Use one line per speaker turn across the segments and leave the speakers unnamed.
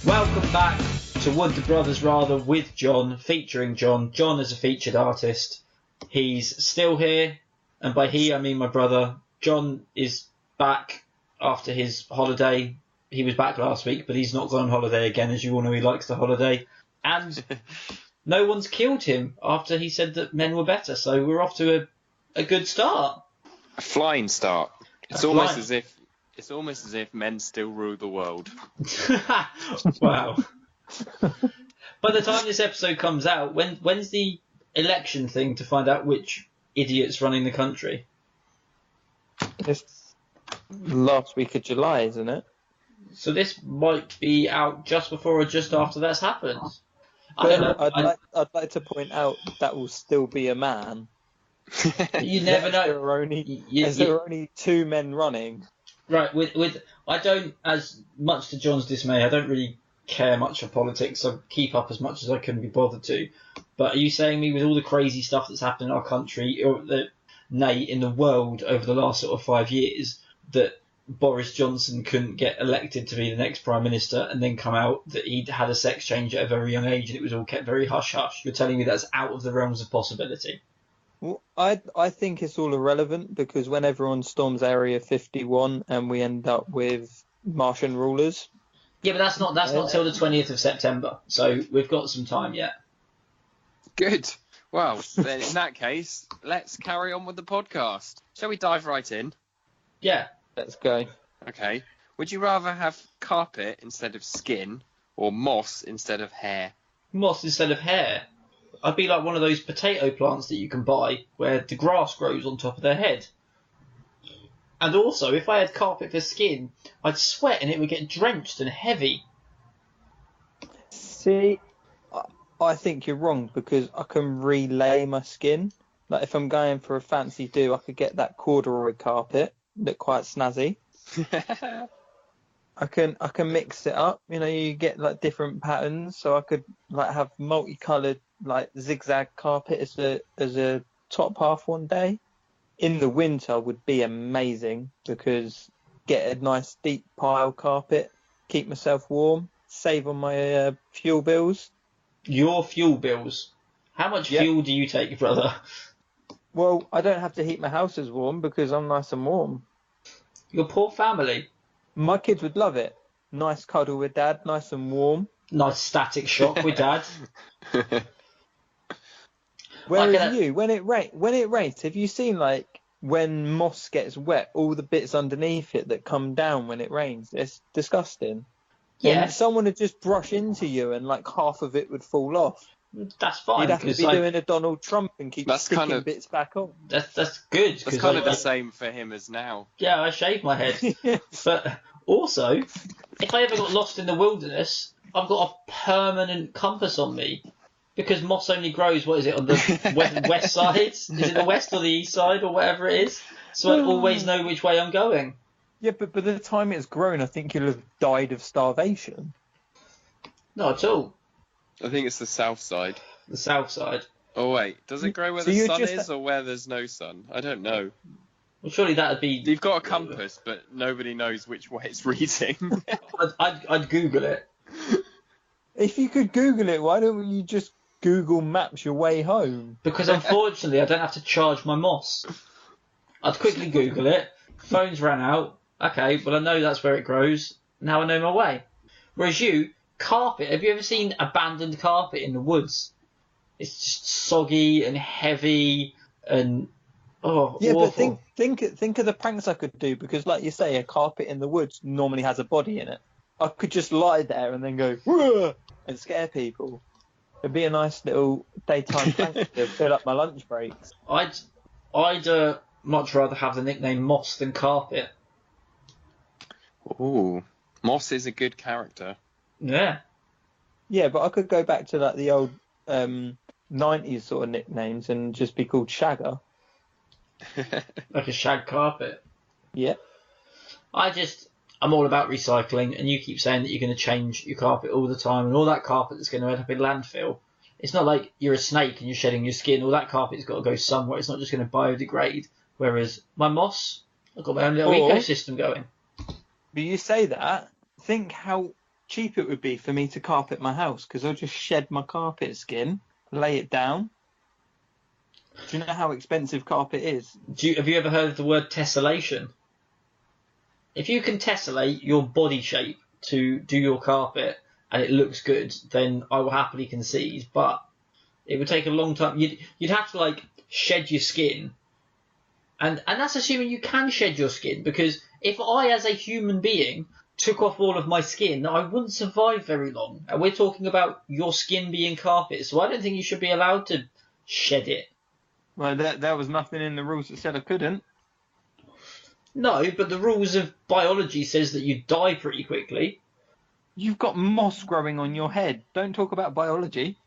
Welcome back to Would the Brothers Rather with John, featuring John. John is a featured artist. He's still here, and by he I mean my brother. John is back after his holiday. He was back last week, but he's not gone on holiday again. As you all know, he likes the holiday. And no one's killed him after he said that men were better. So we're off to a good start.
A flying start. It's almost as if men still rule the world.
Wow. By the time this episode comes out, when's the election thing to find out which idiot's running the country?
It's last week of July, isn't it?
So this might be out just before or just after that's happened. I don't know.
I'd like to point out that will still be a man.
You never know.
There are only two men running.
Right, with I don't, as much to John's dismay, I don't really care much for politics. I keep up as much as I can be bothered to. But are you saying me with all the crazy stuff that's happened in our country, or in the world over the last sort of 5 years, that Boris Johnson couldn't get elected to be the next Prime Minister and then come out that he'd had a sex change at a very young age and it was all kept very hush-hush? You're telling me that's out of the realms of possibility?
Well, I think it's all irrelevant because when everyone storms Area 51 and we end up with Martian rulers.
Yeah, but that's not till the 20th of September, so we've got some time yet.
Good. Well, then in that case, let's carry on with the podcast. Shall we dive right in?
Yeah.
Let's go.
Okay. Would you rather have carpet instead of skin or moss instead of hair?
Moss instead of hair? I'd be like one of those potato plants that you can buy where the grass grows on top of their head. And also, if I had carpet for skin, I'd sweat and it would get drenched and heavy.
See, I think you're wrong because I can relay my skin. Like if I'm going for a fancy do, I could get that corduroy carpet, look quite snazzy. I can mix it up. You know, you get like different patterns, so I could like have multicolored like zigzag carpet as a top half one day. In the winter would be amazing because get a nice deep pile carpet, keep myself warm, save on my fuel bills.
Your fuel bills? How much fuel do you take, brother?
Well, I don't have to heat my house as warm because I'm nice and warm.
Your poor family.
My kids would love it. Nice cuddle with dad, nice and warm.
Nice static shock with dad.
Where are you? When it rains, have you seen like when moss gets wet, all the bits underneath it that come down when it rains? It's disgusting.
Yeah.
And someone would just brush into you and like half of it would fall off.
That's fine.
You'd have to be doing a Donald Trump and keep sticking bits back on.
That's good.
That's kind of the same for him as now.
Yeah, I shave my head. But also, if I ever got lost in the wilderness, I've got a permanent compass on me. Because moss only grows, what is it, on the west side? Is it the west or the east side or whatever it is? So I always know which way I'm going.
Yeah, but by the time it's grown, I think you'll have died of starvation.
Not at all.
I think it's the south side.
The south side.
Oh, wait. Does it grow where the sun is or where there's no sun? I don't know.
Well, surely that would be...
You've got a compass, but nobody knows which way it's reading.
I'd Google it.
If you could Google it, why don't you just Google Maps your way home?
Because unfortunately, I don't have to charge my moss. I'd quickly Google it. Phone's ran out. Okay, well, I know that's where it grows. Now I know my way. Whereas you, carpet, have you ever seen abandoned carpet in the woods? It's just soggy and heavy and
yeah,
awful.
But think of the pranks I could do because, like you say, a carpet in the woods normally has a body in it. I could just lie there and then go "Whoa!" and scare people. It'd be a nice little daytime prank to fill up my lunch breaks.
I'd much rather have the nickname Moss than Carpet.
Ooh, Moss is a good character.
Yeah.
Yeah, but I could go back to like the old 90s sort of nicknames and just be called Shagger.
Like a shag carpet.
Yeah.
I'm all about recycling, and you keep saying that you're going to change your carpet all the time, and all that carpet that's going to end up in landfill. It's not like you're a snake and you're shedding your skin. All that carpet's got to go somewhere. It's not just going to biodegrade. Whereas my moss, I've got my own little ecosystem going.
But you say that, think how cheap it would be for me to carpet my house, because I'll just shed my carpet skin, lay it down. Do you know how expensive carpet is?
Have you ever heard of the word tessellation? If you can tessellate your body shape to do your carpet and it looks good, then I will happily concede. But it would take a long time. You'd have to like shed your skin, and that's assuming you can shed your skin. Because if I, as a human being, took off all of my skin, I wouldn't survive very long. And we're talking about your skin being carpet, so I don't think you should be allowed to shed it.
Well, there was nothing in the rules that said I couldn't.
No, but the rules of biology says that you die pretty quickly.
You've got moss growing on your head. Don't talk about biology.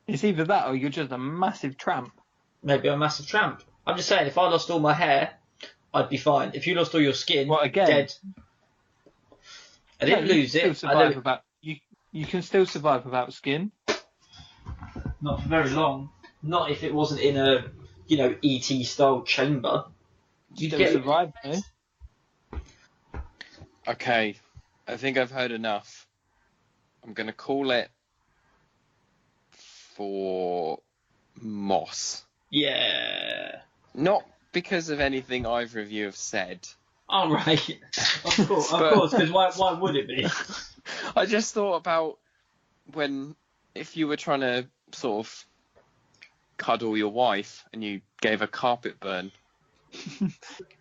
It's either that or you're just a massive tramp.
Maybe I'm a massive tramp. I'm just saying, if I lost all my hair, I'd be fine. If you lost all your skin,
Well, again,
dead. I didn't lose it.
You can still survive without skin.
Not for very long. Not if it wasn't in a, ET style chamber.
You'd still survive, though.
Okay, I think I've heard enough. I'm going to call it for moss.
Yeah.
Not because of anything either of you have said.
All right. Of course, because why would it be?
I just thought about if you were trying to sort of cuddle your wife and you gave her carpet burn.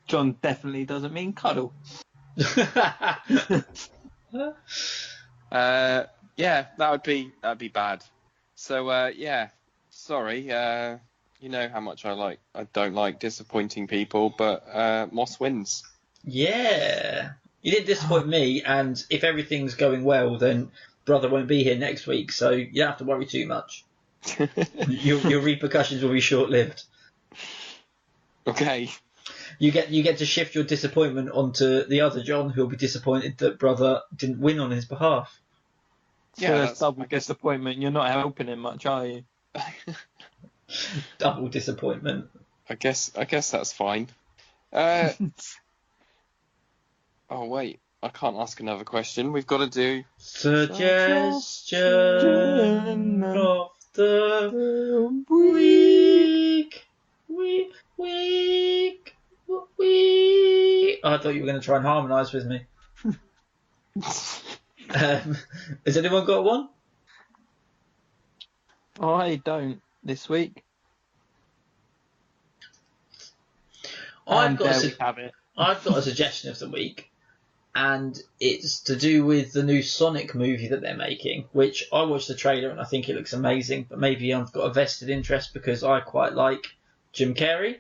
John definitely doesn't mean cuddle.
Yeah, that'd be bad. So yeah, sorry. You know how much I don't like disappointing people, but Moss wins.
Yeah. You didn't disappoint me, and if everything's going well, then brother won't be here next week, so you don't have to worry too much. Your repercussions will be short-lived.
Okay.
You get to shift your disappointment onto the other John, who'll be disappointed that brother didn't win on his behalf.
Yeah, so that's double disappointment. You're not helping him much, are you?
Double disappointment.
I guess that's fine. Oh wait, I can't ask another question. We've got to do
suggestion of the week. Week. I thought you were going to try and harmonise with me. Has anyone got one?
I don't this week.
I've got a suggestion of the week, and it's to do with the new Sonic movie that they're making, which I watched the trailer and I think it looks amazing, but maybe I've got a vested interest because I quite like Jim Carrey.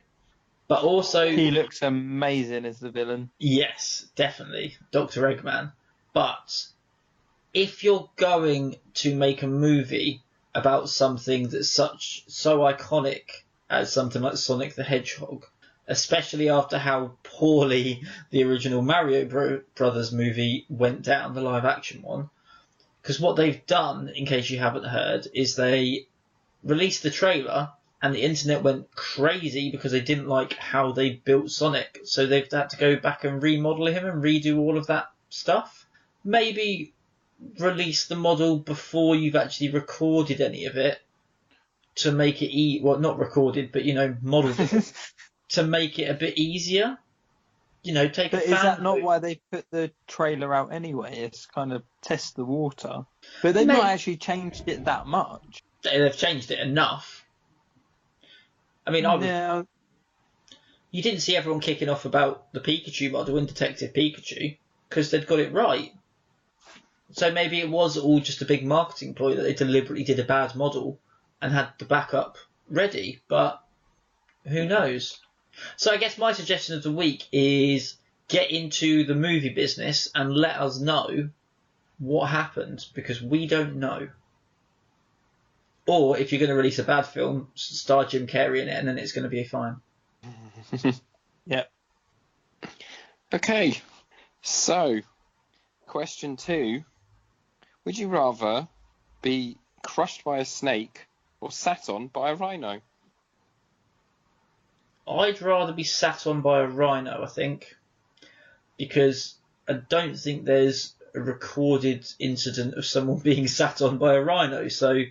But also...
He looks amazing as the villain.
Yes, definitely. Dr. Eggman. But if you're going to make a movie about something that's so iconic as something like Sonic the Hedgehog, especially after how poorly the original Mario Brothers movie went down, the live-action one, because what they've done, in case you haven't heard, is they released the trailer and the internet went crazy because they didn't like how they built Sonic. So they've had to go back and remodel him and redo all of that stuff. Maybe release the model before you've actually recorded any of it to make it not recorded, but modeled it to make it a bit easier. Take
but
a fan.
Is that not why they put the trailer out anyway? It's kind of test the water. But they've not actually changed it that much.
They've changed it enough. I mean, you didn't see everyone kicking off about the Pikachu model in Detective Pikachu because they'd got it right. So maybe it was all just a big marketing ploy that they deliberately did a bad model and had the backup ready, but who knows? So I guess my suggestion of the week is get into the movie business and let us know what happened, because we don't know. Or if you're going to release a bad film, star Jim Carrey in it and then it's going to be fine.
Yep.
Okay, so question 2. Would you rather be crushed by a snake or sat on by a rhino?
I'd rather be sat on by a rhino, I think, because I don't think there's a recorded incident of someone being sat on by a rhino, so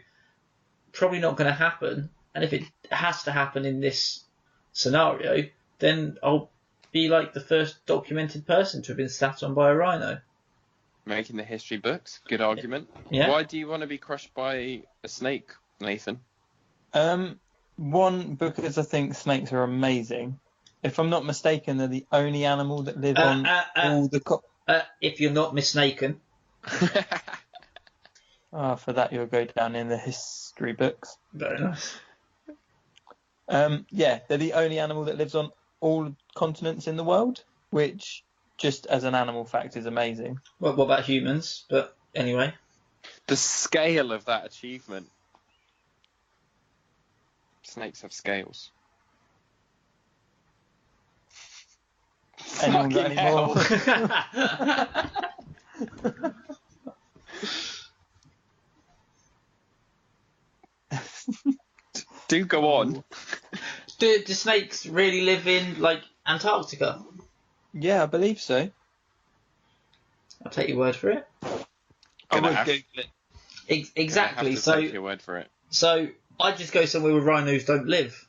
probably not going to happen. And if it has to happen in this scenario, then I'll be like the first documented person to have been sat on by a rhino.
Making the history books. Good argument.
Yeah.
Why do you want to be crushed by a snake, Nathan?
One, because I think snakes are amazing. If I'm not mistaken, they're the only animal that live on all the...
If you're not mistaken.
For that you'll go down in the history books.
Very nice.
Yeah, they're the only animal that lives on all continents in the world, which, just as an animal fact, is amazing.
Well, what about humans? But anyway.
The scale of that achievement. Snakes have scales.
Anyone got any more?
Do go on.
Do snakes really live in, like, Antarctica?
Yeah, I believe so.
I'll take your word for it.
I would
have-
Google it.
Exactly.
I have to
So,
take your word for it.
so I'd just go somewhere where rhinos don't live.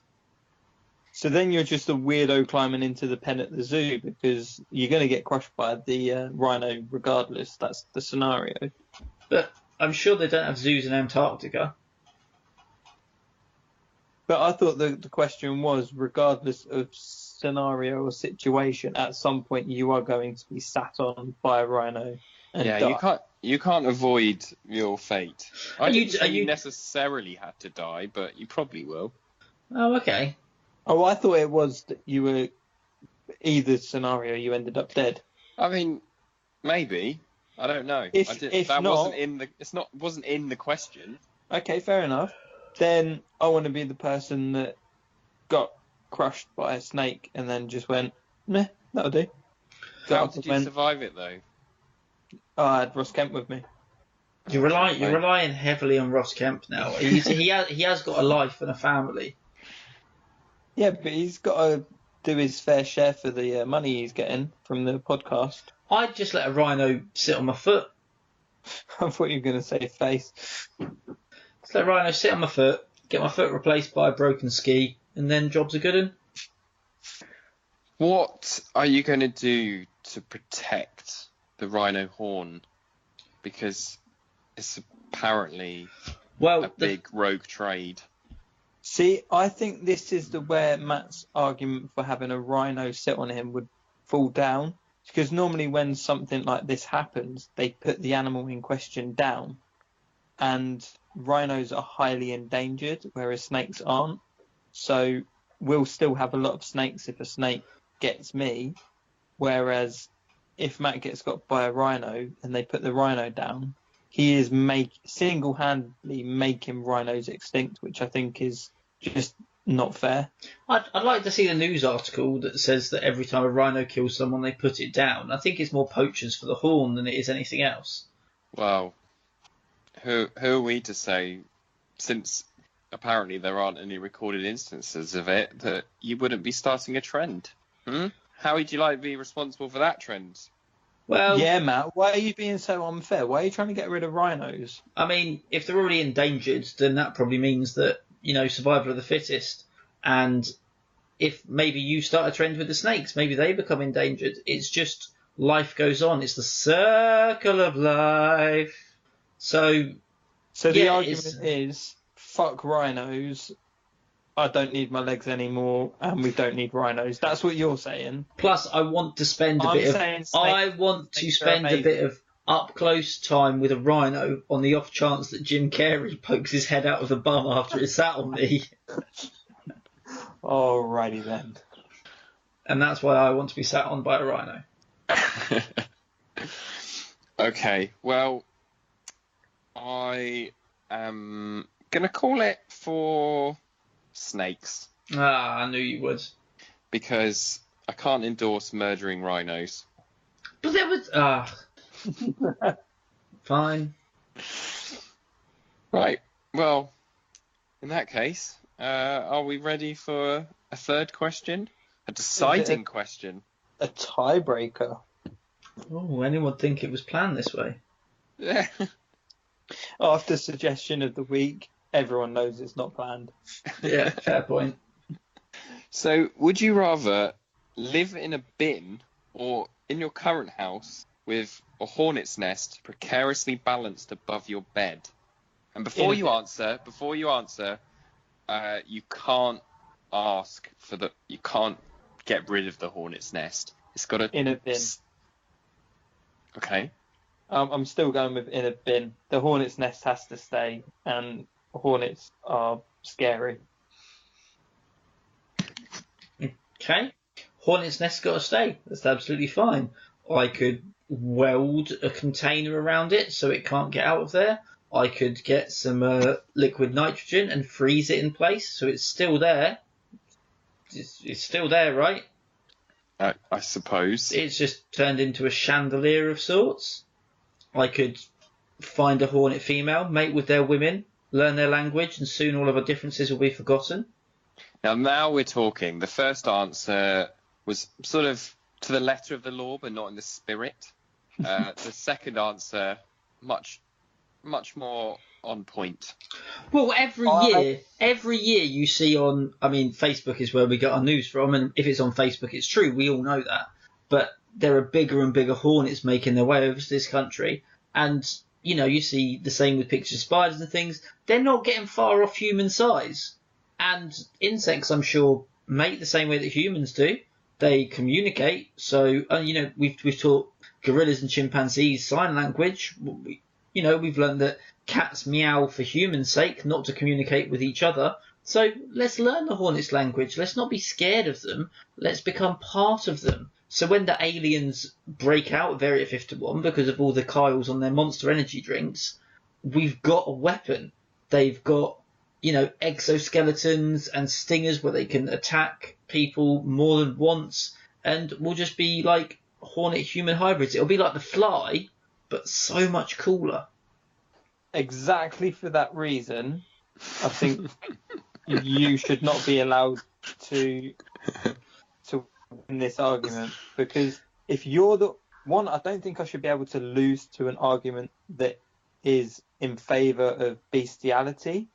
So then you're just a weirdo climbing into the pen at the zoo because you're going to get crushed by the rhino regardless. That's the scenario.
But I'm sure they don't have zoos in Antarctica.
But I thought the question was, regardless of scenario or situation, at some point you are going to be sat on by a rhino and
Yeah,
die.
you can't avoid your fate. I
Are you-
didn't say
are
you
you-
necessarily had to die, but you probably will.
Oh, okay.
Oh, I thought it was that you were either scenario you ended up dead.
I mean, maybe. I don't know.
If
that
not-
wasn't in the question.
Okay, fair enough. Then I want to be the person that got crushed by a snake and then just went, meh, that'll do. Got
How
up
did
and
you
went,
survive it though?
oh, I had Ross Kemp with me.
You're relying heavily on Ross Kemp now. He has got a life and a family.
Yeah, but he's got to do his fair share for the money he's getting from the podcast.
I'd just let a rhino sit on my foot.
I thought you were going to say face.
Just let a rhino sit on my foot, get my foot replaced by a broken ski, and then jobs are good 'un.
What are you going to do to protect the rhino horn? Because it's apparently
Well,
a big rogue trade.
See, I think this is where Matt's argument for having a rhino sit on him would fall down. Because normally when something like this happens, they put the animal in question down. And rhinos are highly endangered, whereas snakes aren't. So we'll still have a lot of snakes if a snake gets me. Whereas if Matt gets got by a rhino and they put the rhino down, he is single-handedly making rhinos extinct, which I think is just not fair.
I'd like to see the news article that says that every time a rhino kills someone, they put it down. I think it's more poachers for the horn than it is anything else.
Well, who are we to say, since apparently there aren't any recorded instances of it, that you wouldn't be starting a trend? How would you like to be responsible for that trend?
Well,
Yeah, Matt, why are you being so unfair? Why are you trying to get rid of rhinos?
I mean, if they're already endangered, then that probably means that, survival of the fittest. And if maybe you start a trend with the snakes, maybe they become endangered. It's just life goes on. It's the circle of life. So
the
yeah,
argument is, fuck rhinos, I don't need my legs anymore, and we don't need rhinos. That's what you're saying.
Plus, I want to spend a bit of up close time with a rhino on the off chance that Jim Carrey pokes his head out of the bum after it sat on me.
Alrighty then.
And
that's why I want to be sat on by a rhino.
Okay, well, I am going to call it for snakes.
I knew you would.
Because I can't endorse murdering rhinos.
But there was... Fine.
Right, well, in that case, are we ready for a third question? A deciding question.
A tiebreaker.
Oh, anyone think it was planned this way?
Yeah.
After suggestion of the week, everyone knows it's not planned.
Yeah, fair point.
So, would you rather live in a bin or in your current house with a hornet's nest precariously balanced above your bed? And before you answer, you can't you can't get rid of the hornet's nest. It's got to
In a bin.
Okay.
I'm still going with in a bin. The hornet's nest has to stay, and hornets are scary.
Okay. Hornet's nest got to stay. That's absolutely fine. I could weld a container around it so it can't get out of there. I could get some liquid nitrogen and freeze it in place so it's still there. It's still there, right?
I suppose.
It's just turned into a chandelier of sorts. I could find a hornet female, mate with their women, learn their language, and soon all of our differences will be forgotten.
Now we're talking. The first answer was sort of to the letter of the law, but not in the spirit. The second answer, much more on point.
Well, every year you see on, I mean, Facebook is where we get our news from, and if it's on Facebook, it's true. We all know that. But there are bigger and bigger hornets making their way over to this country, and you see the same with pictures of spiders and things. They're not getting far off human size, and insects, I'm sure, mate the same way that humans do. They communicate. So, we've taught gorillas and chimpanzees sign language. We've learned that cats meow for human sake, not to communicate with each other. So let's learn the hornets' language. Let's not be scared of them. Let's become part of them. So when the aliens break out of Area 51 because of all the Kyles on their Monster Energy drinks, we've got a weapon. They've got, exoskeletons and stingers where they can attack people more than once. And we'll just be like hornet-human hybrids. It'll be like the Fly, but so much cooler.
Exactly for that reason, I think you should not be allowed to win this argument, because if you're the one, I don't think I should be able to lose to an argument that is in favour of bestiality.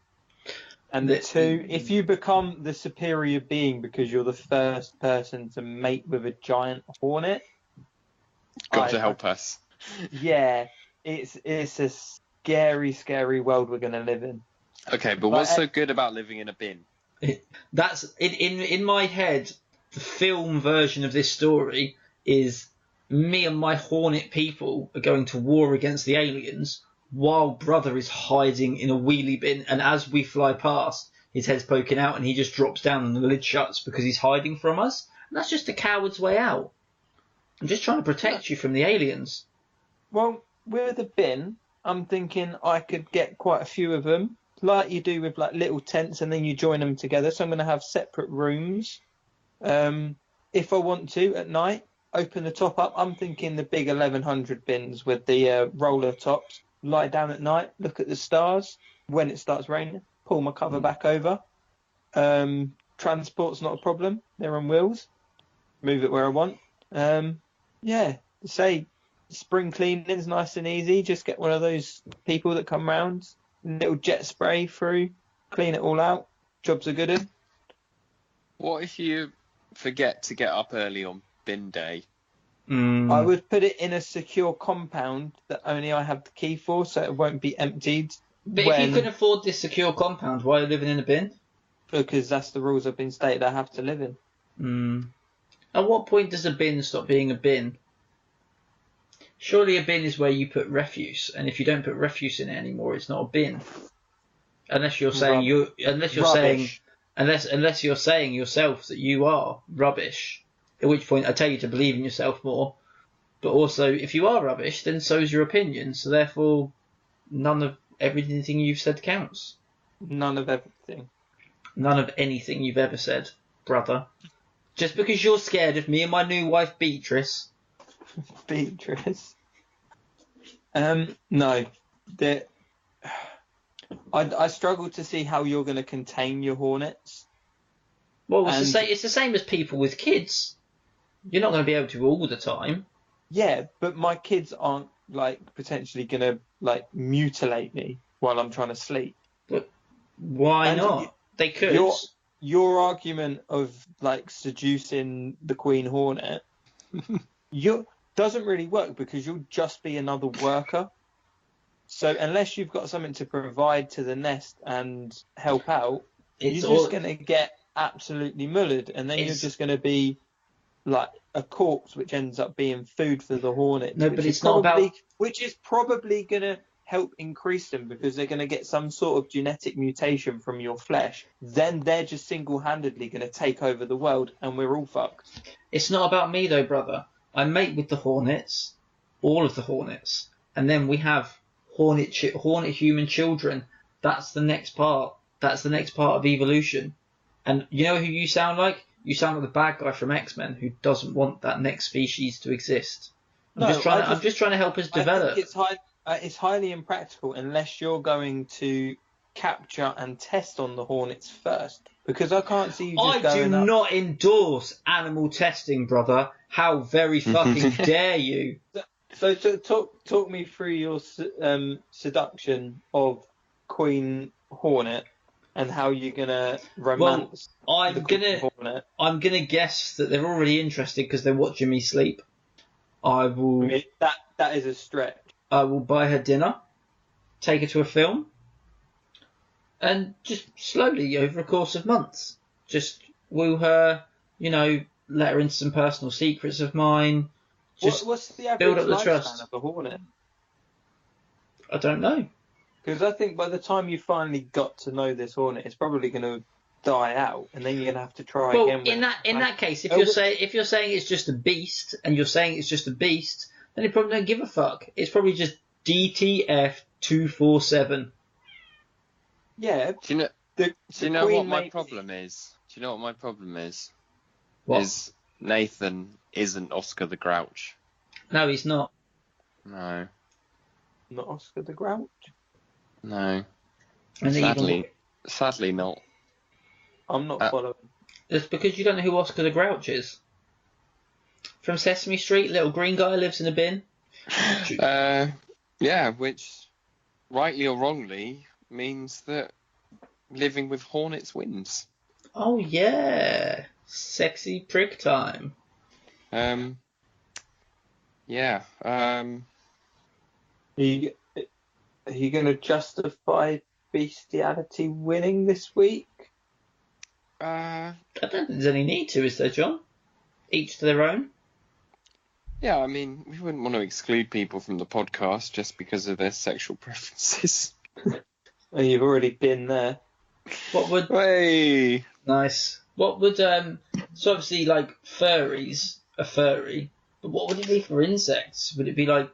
And two, if you become the superior being because you're the first person to mate with a giant hornet,
Got to help us.
Yeah, it's a scary world we're going to live in.
Okay, but what's so good about living in a bin?
That's in my head. The film version of this story is me and my hornet people are going to war against the aliens while brother is hiding in a wheelie bin, and as we fly past, his head's poking out and he just drops down and the lid shuts because he's hiding from us. And that's just a coward's way out. I'm just trying to protect you from the aliens.
Well, with a bin, I'm thinking I could get quite a few of them, like you do with like little tents, and then you join them together. So I'm going to have separate rooms. If I want to, at night, open the top up. I'm thinking the big 1100 bins with the roller tops. Lie down at night, look at the stars. When it starts raining, pull my cover back over. Transport's not a problem. They're on wheels. Move it where I want. Say spring cleaning's nice and easy. Just get one of those people that come round, little jet spray through, clean it all out. Jobs are good.
What if you forget to get up early on bin day?
I would put it in a secure compound that only I have the key for, so it won't be emptied.
But if you can afford this secure compound, why are you living in a bin?
Because that's the rules I've been stated I have to live in.
At what point does a bin stop being a bin? Surely a bin is where you put refuse, and if you don't put refuse in it anymore, it's not a bin. Unless you're saying unless you're saying yourself that you are rubbish. At which point I tell you to believe in yourself more. But also, if you are rubbish, then so is your opinion. So therefore, none of everything you've said counts.
None of everything.
None of anything you've ever said, brother. Just because you're scared of me and my new wife, Beatrice.
Beatrice. No. I struggle to see how you're going to contain your hornets.
Well, it's the same as people with kids. You're not going to be able to all the time.
Yeah, but my kids aren't like potentially gonna like mutilate me while I'm trying to sleep.
But why
And
not? They could.
your argument of like seducing the Queen Hornet, you doesn't really work because you'll just be another worker. So unless you've got something to provide to the nest and help out,
It's
you're
all.
just gonna get absolutely mullered, and then you're
It's
just gonna be like a corpse, which ends up being food for the hornets,
no, but it's not about.
which is probably gonna help increase them because they're gonna get some sort of genetic mutation from your flesh. Then they're just single-handedly gonna take over the world, and we're all fucked.
It's not about me though, brother. I mate with the hornets, all of the hornets, and then we have hornet human children. That's the next part. That's the next part of evolution. And you know who you sound like? You sound like the bad guy from X-Men who doesn't want that next species to exist. I'm just trying to help us develop.
I think it's highly impractical unless you're going to capture and test on the hornets first. Because I can't see you just
I do
going up.
not endorse animal testing, brother. How very fucking dare you?
So talk me through your seduction of Queen Hornet and how you're gonna romance the Queen Hornet.
I'm gonna guess that they're already interested because they're watching me sleep. I mean,
that is a stretch.
I will buy her dinner, take her to a film, and just slowly over a course of months, just woo her. You know, let her into some personal secrets of mine. Just
what's the average
build up the
lifespan
trust.
of a hornet?
I don't know.
Because I think by the time you finally got to know this hornet, it's probably going to die out, and then you're going to have to try again.
Well, in that case, if you're saying it's just a beast, and you're saying it's just a beast, then you probably don't give a fuck. It's probably just DTF 247.
Yeah.
Do you know what my problem is? Do you know what my problem is?
What?
Is Nathan isn't Oscar the Grouch.
No, he's not.
No.
Not Oscar the Grouch?
No.
And
Sadly not.
I'm not following.
It's because you don't know who Oscar the Grouch is. From Sesame Street, little green guy lives in a bin.
Yeah, which, rightly or wrongly, means that living with hornets wins.
Oh yeah, sexy prick time.
Yeah.
Are you going to justify bestiality winning this week?
I don't think there's any need to, is there, John? Each to their own.
Yeah, I mean, we wouldn't want to exclude people from the podcast just because of their sexual preferences.
Oh, you've already been there.
What would?
Hey!
Nice. What would? So obviously, like furries, a furry. But what would it be for insects? Would it be like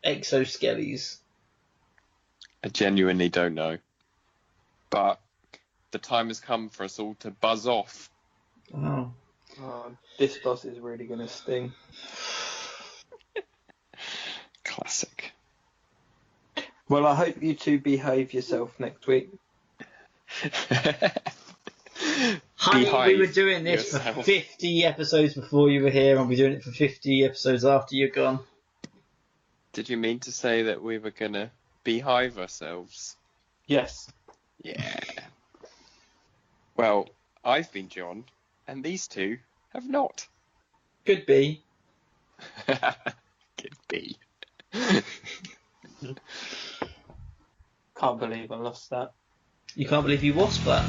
exoskeles?
I genuinely don't know. But the time has come for us all to buzz off.
Oh.
This boss is really going to sting.
Classic.
Well, I hope you two behave yourself next week.
Honey, we were doing this for 50 episodes before you were here, and we're doing it for 50 episodes after you're gone.
Did you mean to say that we were going to behive ourselves?
Yes.
Yeah. Well, I've been John, and these two have not.
Could be.
Could be.
Can't believe I lost that.
You can't believe you lost that.